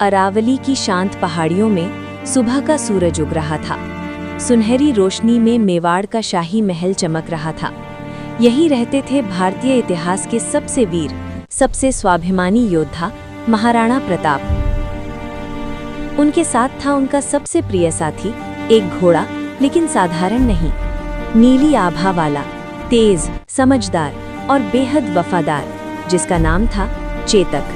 अरावली की शांत पहाड़ियों में सुबह का सूरज उग रहा था। सुनहरी रोशनी में मेवाड़ का शाही महल चमक रहा था। यहीं रहते थे भारतीय इतिहास के सबसे वीर, सबसे स्वाभिमानी योद्धा महाराणा प्रताप। उनके साथ था उनका सबसे प्रिय साथी, एक घोड़ा, लेकिन साधारण नहीं, नीली आभा वाला, तेज, समझदार और बेहद वफादार, जिसका नाम था चेतक।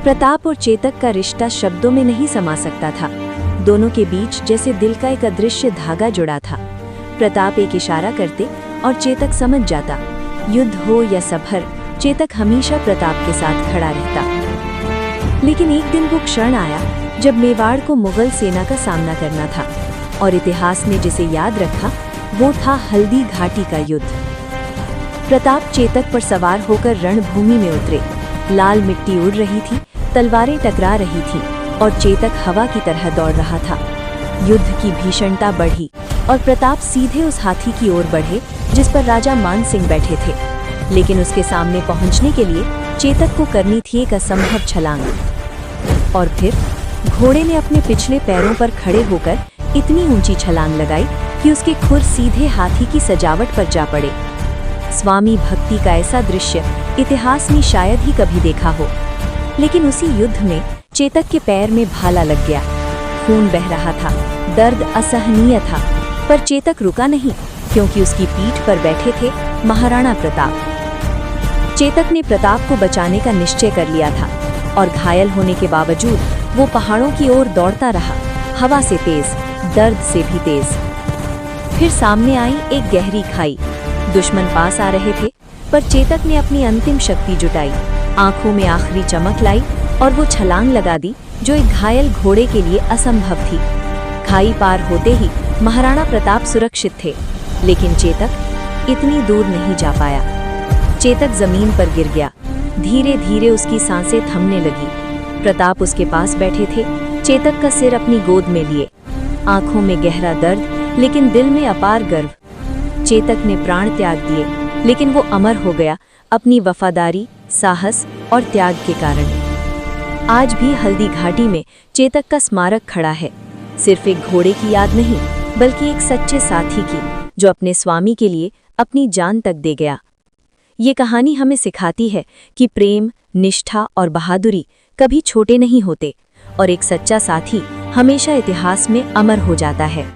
प्रताप और चेतक का रिश्ता शब्दों में नहीं समा सकता था। दोनों के बीच जैसे दिल का एक अदृश्य धागा जुड़ा था। प्रताप एक इशारा करते और चेतक समझ जाता। युद्ध हो या सफर, चेतक हमेशा प्रताप के साथ खड़ा रहता। लेकिन एक दिन वो क्षण आया जब मेवाड़ को मुगल सेना का सामना करना था, और इतिहास ने जिसे याद रखा वो था हल्दी घाटी का युद्ध। प्रताप चेतक पर सवार होकर रणभूमि में उतरे। लाल मिट्टी उड़ रही थी, तलवारें टकरा रही थीं, और चेतक हवा की तरह दौड़ रहा था। युद्ध की भीषणता बढ़ी और प्रताप सीधे उस हाथी की ओर बढ़े जिस पर राजा मान सिंह बैठे थे। लेकिन उसके सामने पहुंचने के लिए चेतक को करनी थी एक असंभव छलांग। और फिर घोड़े ने अपने पिछले पैरों पर खड़े होकर इतनी ऊंची छलांग लगाई कि उसके खुर सीधे हाथी की सजावट पर जा पड़े। स्वामी भक्ति का ऐसा दृश्य इतिहास ने शायद ही कभी देखा हो। लेकिन उसी युद्ध में चेतक के पैर में भाला लग गया। खून बह रहा था, दर्द असहनीय था, पर चेतक रुका नहीं, क्योंकि उसकी पीठ पर बैठे थे महाराणा प्रताप। चेतक ने प्रताप को बचाने का निश्चय कर लिया था, और घायल होने के बावजूद वो पहाड़ों की ओर दौड़ता रहा, हवा से तेज, दर्द से भी तेज। फिर सामने आई एक गहरी खाई। दुश्मन पास आ रहे थे, पर चेतक ने अपनी अंतिम शक्ति जुटाई, आंखों में आखिरी चमक लाई और वो छलांग लगा दी जो एक घायल घोड़े के लिए असंभव थी। खाई पार होते ही महाराणा प्रताप सुरक्षित थे, लेकिन चेतक इतनी दूर नहीं जा पाया। चेतक जमीन पर गिर गया। धीरे धीरे उसकी सांसें थमने लगी। प्रताप उसके पास बैठे थे, चेतक का सिर अपनी गोद में लिए, आंखों में गहरा दर्द, लेकिन दिल में अपार गर्व। चेतक ने प्राण त्याग दिए, लेकिन वो अमर हो गया अपनी वफादारी, साहस और त्याग के कारण। आज भी हल्दी घाटी में चेतक का स्मारक खड़ा है, सिर्फ एक घोड़े की याद नहीं, बल्कि एक सच्चे साथी की, जो अपने स्वामी के लिए अपनी जान तक दे गया। ये कहानी हमें सिखाती है कि प्रेम, निष्ठा और बहादुरी कभी छोटे नहीं होते, और एक सच्चा साथी हमेशा इतिहास में अमर हो जाता है।